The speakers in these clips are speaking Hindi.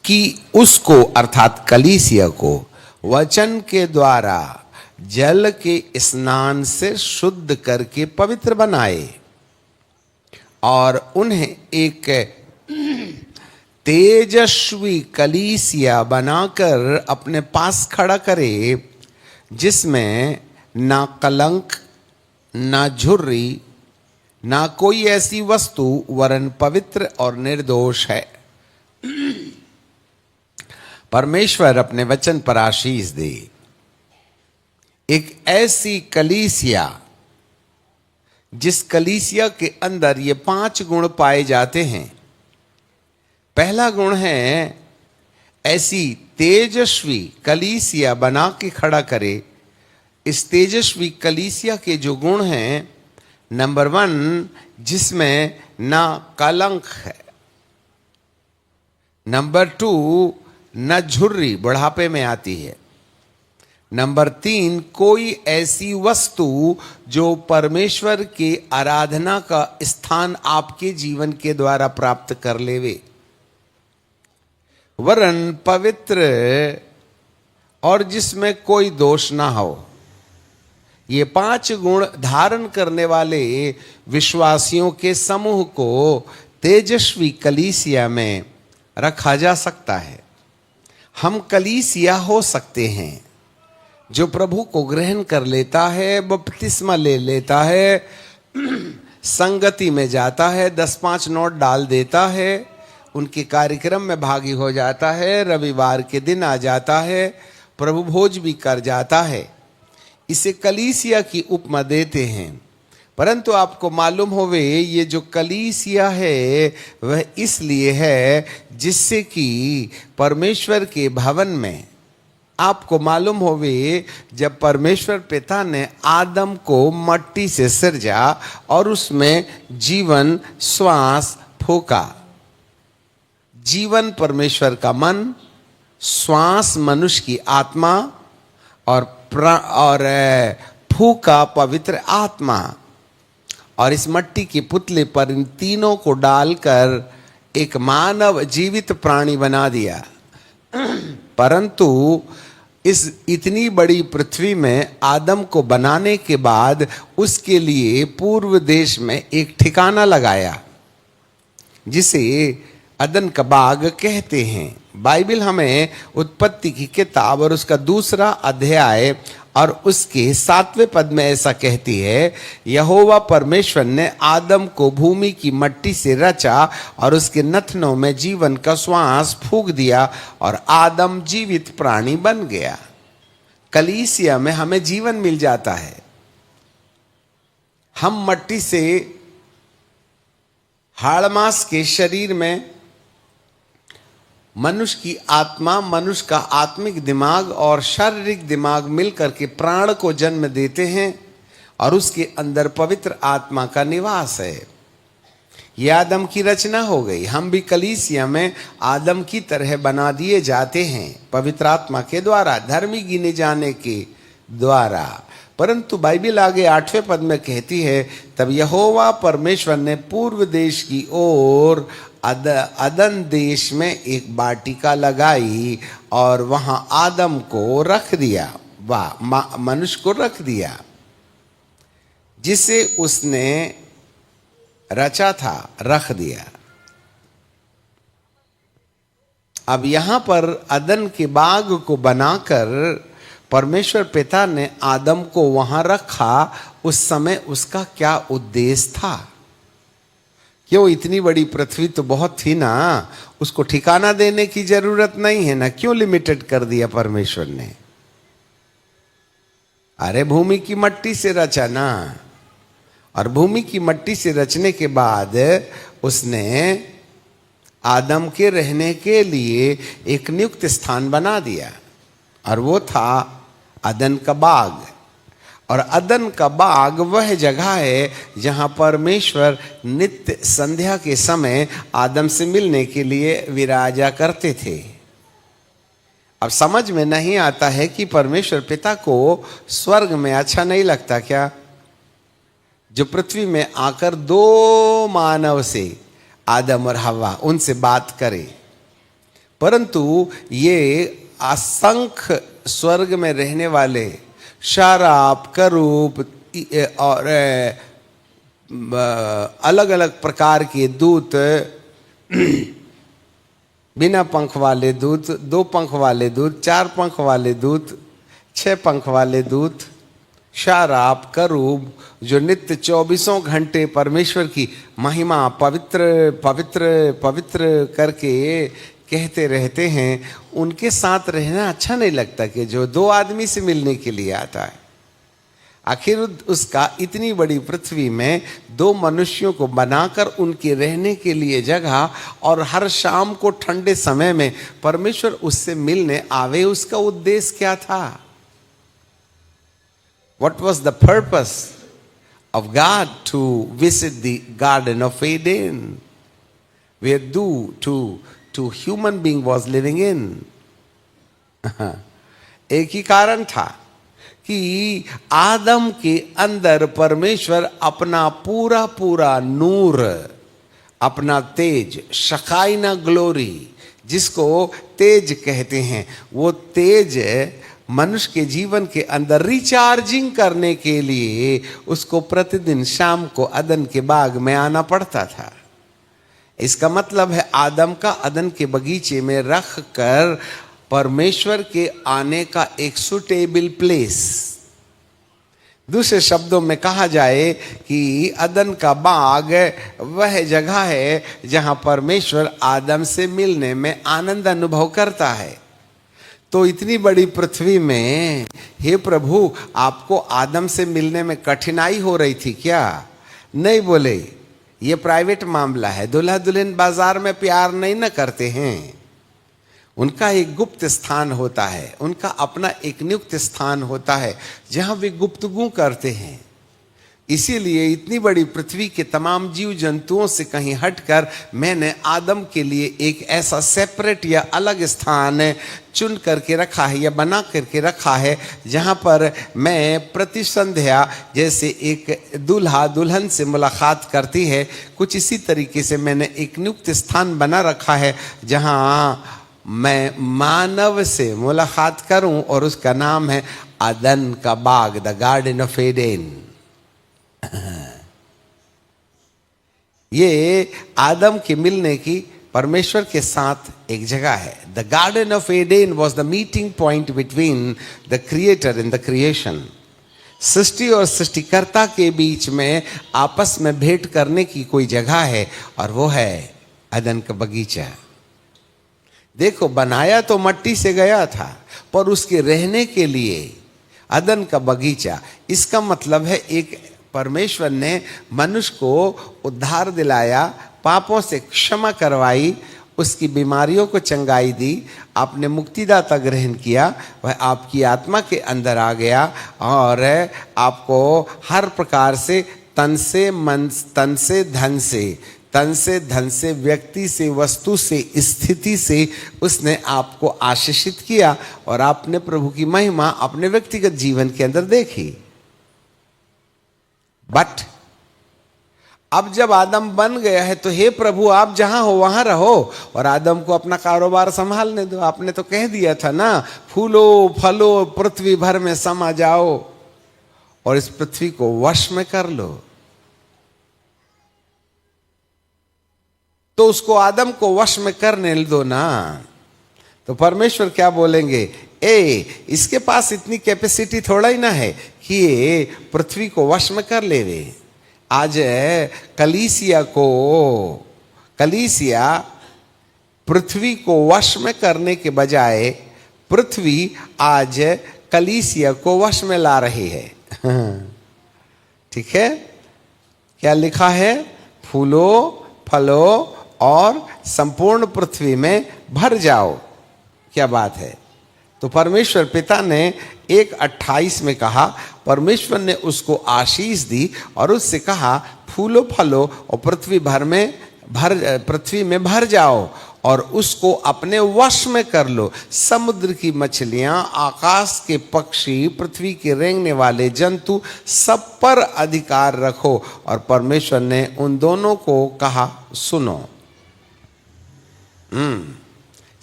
कि उसको अर्थात कलीसिया को वचन के द्वारा जल के स्नान से शुद्ध करके पवित्र बनाए और उन्हें एक तेजस्वी कलीसिया बनाकर अपने पास खड़ा करे, जिसमें ना कलंक, ना झुर्री, ना कोई ऐसी वस्तु, वरन पवित्र और निर्दोष है। परमेश्वर अपने वचन पर आशीष दे। एक ऐसी कलीसिया जिस कलीसिया के अंदर ये 5 गुण पाए जाते हैं। पहला गुण है ऐसी तेजस्वी कलीसिया बना के खड़ा करे। इस तेजस्वी कलीसिया के जो गुण हैं, नंबर 1, जिसमें ना कलंक है। नंबर 2, न झुर्री, बुढ़ापे में आती है। नंबर 3, कोई ऐसी वस्तु जो परमेश्वर के आराधना का स्थान आपके जीवन के द्वारा प्राप्त कर लेवे, वरन पवित्र और जिसमें कोई दोष ना हो। ये 5 गुण धारण करने वाले विश्वासियों के समूह को तेजस्वी कलीसिया में रखा जा सकता है। हम कलीसिया हो सकते हैं जो प्रभु को ग्रहण कर लेता है, बपतिस्मा ले लेता है, संगति में जाता है, 10-5 नोट डाल देता है, उनके कार्यक्रम में भागी हो जाता है, रविवार के दिन आ जाता है, प्रभु भोज भी कर जाता है। इसे कलीसिया की उपमा देते हैं। परंतु आपको मालूम होवे, ये जो कलीसिया है वह इसलिए है जिससे कि परमेश्वर के भवन में, आपको मालूम होवे, जब परमेश्वर पिता ने आदम को मट्टी से सृजा और उसमें जीवन श्वास फूका। जीवन परमेश्वर का मन, श्वास मनुष्य की आत्मा और फूका पवित्र आत्मा। और इस मट्टी के पुतले पर इन तीनों को डालकर एक मानव जीवित प्राणी बना दिया। परंतु इस इतनी बड़ी पृथ्वी में आदम को बनाने के बाद उसके लिए पूर्व देश में एक ठिकाना लगाया, जिसे अदन का बाग कहते हैं। बाइबल हमें उत्पत्ति की किताब और उसका 2 अध्याय और उसके 7वें पद में ऐसा कहती है, यहोवा परमेश्वर ने आदम को भूमि की मट्टी से रचा और उसके नथनों में जीवन का श्वास फूंक दिया और आदम जीवित प्राणी बन गया। कलीसिया में हमें जीवन मिल जाता है। हम मट्टी से हाड़ मांस के शरीर में मनुष्य की आत्मा, मनुष्य का आत्मिक दिमाग और शारीरिक दिमाग मिलकर के प्राण को जन्म देते हैं और उसके अंदर पवित्र आत्मा का निवास है। यह आदम की रचना हो गई। हम भी कलीसिया में आदम की तरह बना दिए जाते हैं पवित्र आत्मा के द्वारा, धर्मी गिने जाने के द्वारा। परंतु बाइबल आगे 8वें पद में कहती है, तब यहोवा परमेश्वर ने पूर्व देश की ओर अदन देश में एक वाटिका लगाई और वहां आदम को रख दिया, मनुष्य को रख दिया, जिसे उसने रचा था, रख दिया। अब यहां पर अदन के बाग को बनाकर परमेश्वर पिता ने आदम को वहां रखा। उस समय उसका क्या उद्देश्य था? क्यों, इतनी बड़ी पृथ्वी तो बहुत थी ना, उसको ठिकाना देने की जरूरत नहीं है ना, क्यों लिमिटेड कर दिया परमेश्वर ने? अरे भूमि की मट्टी से रचा ना, और भूमि की मट्टी से रचने के बाद उसने आदम के रहने के लिए एक नियुक्त स्थान बना दिया और वो था अदन का बाग। और अदन का बाग वह जगह है जहां परमेश्वर नित्य संध्या के समय आदम से मिलने के लिए विराजा करते थे। अब समझ में नहीं आता है कि परमेश्वर पिता को स्वर्ग में अच्छा नहीं लगता क्या, जो पृथ्वी में आकर 2 मानव से, आदम और हव्वा, उनसे बात करे। परंतु ये असंख्य स्वर्ग में रहने वाले शाराप, करूप और अलग अलग प्रकार के दूत, बिना पंख वाले दूत, 2 पंख वाले दूत, 4 पंख वाले दूत, 6 पंख वाले दूत, शाराप, करूब, जो नित्य 24 घंटे परमेश्वर की महिमा पवित्र पवित्र पवित्र करके कहते रहते हैं, उनके साथ रहना अच्छा नहीं लगता कि जो 2 आदमी से मिलने के लिए आता है। आखिर उसका इतनी बड़ी पृथ्वी में 2 मनुष्यों को बनाकर उनके रहने के लिए जगह, और हर शाम को ठंडे समय में परमेश्वर उससे मिलने आवे, उसका उद्देश्य क्या था? What was the purpose of God to visit the Garden of Eden, where two human being was living in? एक ही कारण था कि आदम के अंदर परमेश्वर अपना पूरा पूरा नूर, अपना तेज, शकाइना ग्लोरी, जिसको तेज कहते हैं, वो तेज मनुष्य के जीवन के अंदर रिचार्जिंग करने के लिए उसको प्रतिदिन शाम को अदन के बाग में आना पड़ता था। इसका मतलब है आदम का अदन के बगीचे में रख कर परमेश्वर के आने का एक सुटेबल प्लेस। दूसरे शब्दों में कहा जाए कि अदन का बाग वह जगह है जहां परमेश्वर आदम से मिलने में आनंद अनुभव करता है। तो इतनी बड़ी पृथ्वी में हे प्रभु, आपको आदम से मिलने में कठिनाई हो रही थी क्या? नहीं बोले, ये प्राइवेट मामला है। दूल्हा दुल्हन बाजार में प्यार नहीं न करते हैं, उनका एक गुप्त स्थान होता है, उनका अपना एक नियुक्त स्थान होता है जहां वे गुप्तगू करते हैं। इसीलिए इतनी बड़ी पृथ्वी के तमाम जीव जंतुओं से कहीं हटकर मैंने आदम के लिए एक ऐसा सेपरेट या अलग स्थान चुन करके रखा है या बना करके रखा है, जहां पर मैं प्रति संध्या जैसे एक दूल्हा दुल्हन से मुलाकात करती है, कुछ इसी तरीके से मैंने एक नियुक्त स्थान बना रखा है जहां मैं मानव से मुलाकात करूं, और उसका नाम है अदन का बाग, द गार्डन ऑफ एडेन। ये आदम के मिलने की परमेश्वर के साथ एक जगह है। The garden of Eden was the meeting point between the creator and the creation. सृष्टि और सृष्टिकर्ता के बीच में आपस में भेंट करने की कोई जगह है, और वो है अदन का बगीचा। देखो, बनाया तो मट्टी से गया था, पर उसके रहने के लिए अदन का बगीचा। इसका मतलब है एक परमेश्वर ने मनुष्य को उद्धार दिलाया, पापों से क्षमा करवाई, उसकी बीमारियों को चंगाई दी, आपने मुक्तिदाता ग्रहण किया, वह आपकी आत्मा के अंदर आ गया और आपको हर प्रकार से तन से मन, तन से धन से, तन से धन से, व्यक्ति से, वस्तु से, स्थिति से उसने आपको आशीषित किया, और आपने प्रभु की महिमा अपने व्यक्तिगत जीवन के अंदर देखी। बट अब जब आदम बन गया है तो हे प्रभु, आप जहां हो वहां रहो और आदम को अपना कारोबार संभालने दो। आपने तो कह दिया था ना, फूलो फलो पृथ्वी भर में समा जाओ और इस पृथ्वी को वश में कर लो। तो उसको आदम को वश में करने दो ना। तो परमेश्वर क्या बोलेंगे, इसके पास इतनी कैपेसिटी थोड़ा ही ना है कि ये पृथ्वी को वश में कर लेवे। आज कलीसिया पृथ्वी को वश में करने के बजाय पृथ्वी आज कलीसिया को वश में ला रही है। ठीक है, क्या लिखा है? फूलो फलो और संपूर्ण पृथ्वी में भर जाओ। क्या बात है। तो परमेश्वर पिता ने 1:28 में कहा, परमेश्वर ने उसको आशीष दी और उससे कहा फूलो फलो और पृथ्वी में भर जाओ और उसको अपने वश में कर लो। समुद्र की मछलियां, आकाश के पक्षी, पृथ्वी के रेंगने वाले जंतु, सब पर अधिकार रखो। और परमेश्वर ने उन दोनों को कहा, सुनो,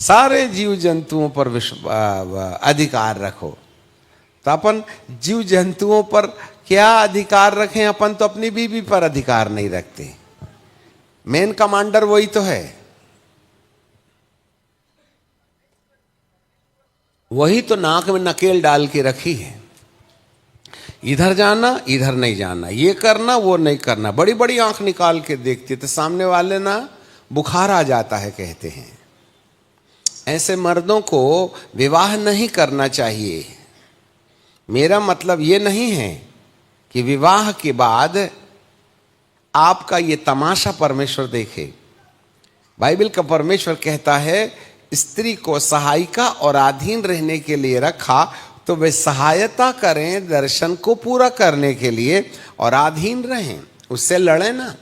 सारे जीव जंतुओं पर अधिकार रखो। तो अपन जीव जंतुओं पर क्या अधिकार रखें? अपन तो अपनी बीवी पर अधिकार नहीं रखते। मेन कमांडर वही तो है, वही तो नाक में नकेल डाल के रखी है, इधर जाना इधर नहीं जाना, ये करना वो नहीं करना। बड़ी बड़ी आंख निकाल के देखते तो सामने वाले ना बुखार आ जाता है कहते हैं। ऐसे मर्दों को विवाह नहीं करना चाहिए। मेरा मतलब ये नहीं है कि विवाह के बाद आपका ये तमाशा परमेश्वर देखे। बाइबल का परमेश्वर कहता है स्त्री को सहायिका और अधीन रहने के लिए रखा, तो वे सहायता करें दर्शन को पूरा करने के लिए और अधीन रहें, उससे लड़े ना।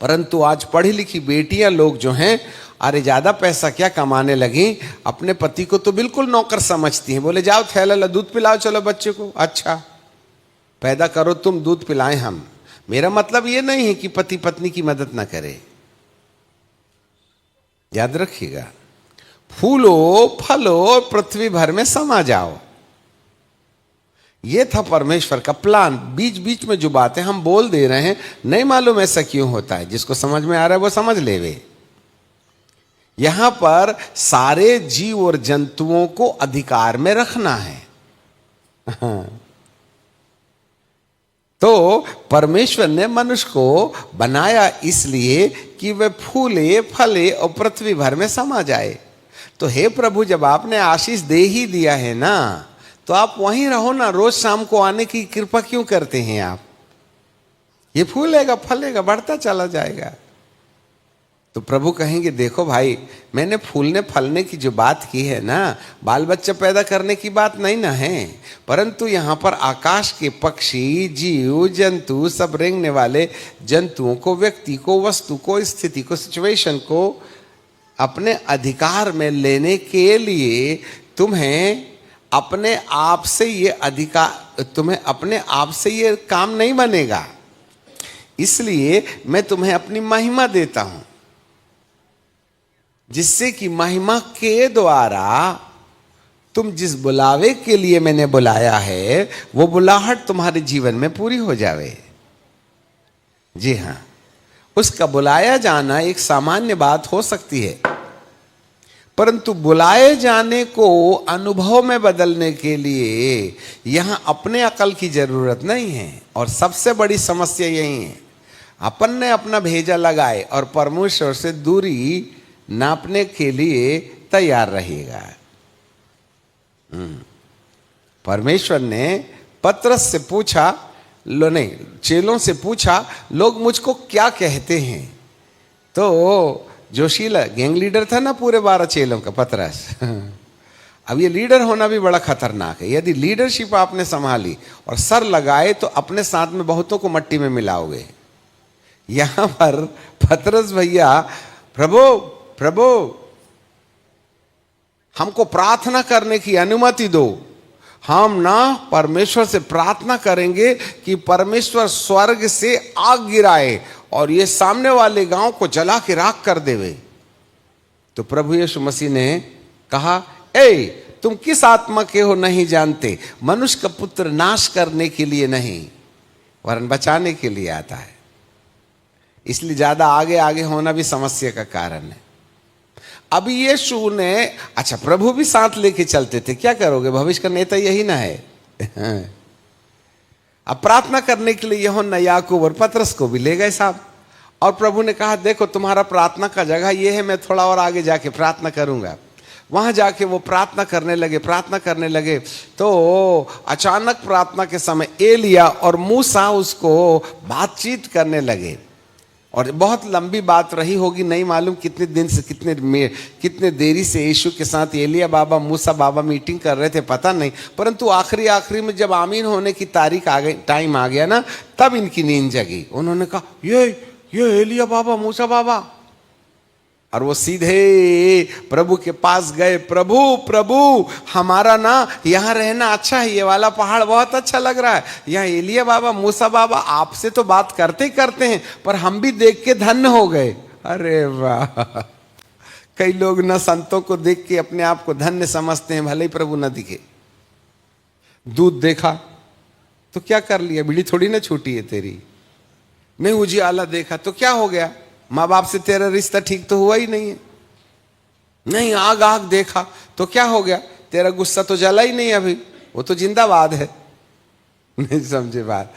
परंतु आज पढ़ी लिखी बेटियां लोग जो हैं, अरे ज्यादा पैसा क्या कमाने लगी, अपने पति को तो बिल्कुल नौकर समझती हैं। बोले जाओ थैला ला दूध पिलाओ चलो बच्चे को, अच्छा पैदा करो तुम, दूध पिलाएं हम। मेरा मतलब ये नहीं है कि पति पत्नी की मदद ना करे, याद रखिएगा। फूलो फलो पृथ्वी भर में समा जाओ, ये था परमेश्वर का प्लान। बीच बीच में जो बातें हम बोल दे रहे हैं, नहीं मालूम ऐसा क्यों होता है, जिसको समझ में आ रहा है वो समझ ले वे। यहां पर सारे जीव और जंतुओं को अधिकार में रखना है। तो परमेश्वर ने मनुष्य को बनाया इसलिए कि वह फूले फले और पृथ्वी भर में समा जाए। तो हे प्रभु, जब आपने आशीष दे ही दिया है ना, तो आप वहीं रहो ना, रोज शाम को आने की कृपा क्यों करते हैं आप? ये फूलेगा फलेगा बढ़ता चला जाएगा। तो प्रभु कहेंगे देखो भाई, मैंने फूलने फलने की जो बात की है ना, बाल बच्चा पैदा करने की बात नहीं ना है, परंतु यहाँ पर आकाश के पक्षी जीव जंतु सब रेंगने वाले जंतुओं को, व्यक्ति को, वस्तु को, स्थिति को, सिचुएशन को अपने अधिकार में लेने के लिए तुम्हें अपने आप से ये अधिकार, तुम्हें अपने आप से ये काम नहीं बनेगा। इसलिए मैं तुम्हें अपनी महिमा देता हूं, जिससे कि महिमा के द्वारा तुम जिस बुलावे के लिए मैंने बुलाया है, वो बुलाहट तुम्हारे जीवन में पूरी हो जावे। जी हां, उसका बुलाया जाना एक सामान्य बात हो सकती है, परंतु बुलाए जाने को अनुभव में बदलने के लिए यहां अपने अकल की जरूरत नहीं है। और सबसे बड़ी समस्या यही है, अपन ने अपना भेजा लगाए और परमेश्वर से दूरी नापने के लिए तैयार रहिएगा। परमेश्वर ने पतरस से पूछा, लो नहीं, चेलों से पूछा, लोग मुझको क्या कहते हैं? तो जोशीला गैंग लीडर था ना पूरे 12 चेलों का, पतरस। अब ये लीडर होना भी बड़ा खतरनाक है। यदि लीडरशिप आपने संभाली और सर लगाए, तो अपने साथ में बहुतों को मट्टी में मिलाओगे। यहां पर पतरस भैया, प्रभु प्रभु हमको प्रार्थना करने की अनुमति दो, हम ना परमेश्वर से प्रार्थना करेंगे कि परमेश्वर स्वर्ग से आग गिराए और ये सामने वाले गांव को जला के राख कर देवे। तो प्रभु यीशु मसीह ने कहा, ए तुम किस आत्मा के हो नहीं जानते, मनुष्य का पुत्र नाश करने के लिए नहीं वरन बचाने के लिए आता है। इसलिए ज्यादा आगे आगे होना भी समस्या का कारण है। अभी यीशु ने, अच्छा प्रभु भी साथ लेके चलते थे, क्या करोगे, भविष्य का नेता यही ना है। अब प्रार्थना करने के लिए यूहन्ना, याकूब और पतरस को भी ले गए साहब, और प्रभु ने कहा देखो तुम्हारा प्रार्थना का जगह ये है, मैं थोड़ा और आगे जाके प्रार्थना करूंगा। वहां जाके वो प्रार्थना करने लगे। तो अचानक प्रार्थना के समय एलिया और मूसा उसको बातचीत करने लगे, और बहुत लंबी बात रही होगी, नहीं मालूम कितने दिन से कितने देरी से यीशु के साथ एलिया बाबा मूसा बाबा मीटिंग कर रहे थे, पता नहीं। परंतु आखिरी में जब आमीन होने की तारीख आ गई, टाइम आ गया ना, तब इनकी नींद जगी। उन्होंने कहा ये एलिया बाबा मूसा बाबा, और वो सीधे प्रभु के पास गए। प्रभु हमारा ना यहाँ रहना अच्छा है, ये वाला पहाड़ बहुत अच्छा लग रहा है, यहाँ एलिया बाबा मूसा बाबा आपसे तो बात करते हैं, पर हम भी देख के धन्य हो गए। अरे वाह, कई लोग न संतों को देख के अपने आप को धन्य समझते हैं, भले ही प्रभु न दिखे। दूध देखा तो क्या कर लिया, बीड़ी थोड़ी ना छूटी है तेरी। नहीं उजियाला देखा तो क्या हो गया, माँ बाप से तेरा रिश्ता ठीक तो हुआ ही नहीं है। नहीं आग आग देखा तो क्या हो गया, तेरा गुस्सा तो जला ही नहीं अभी, वो तो जिंदाबाद है। नहीं समझे बात।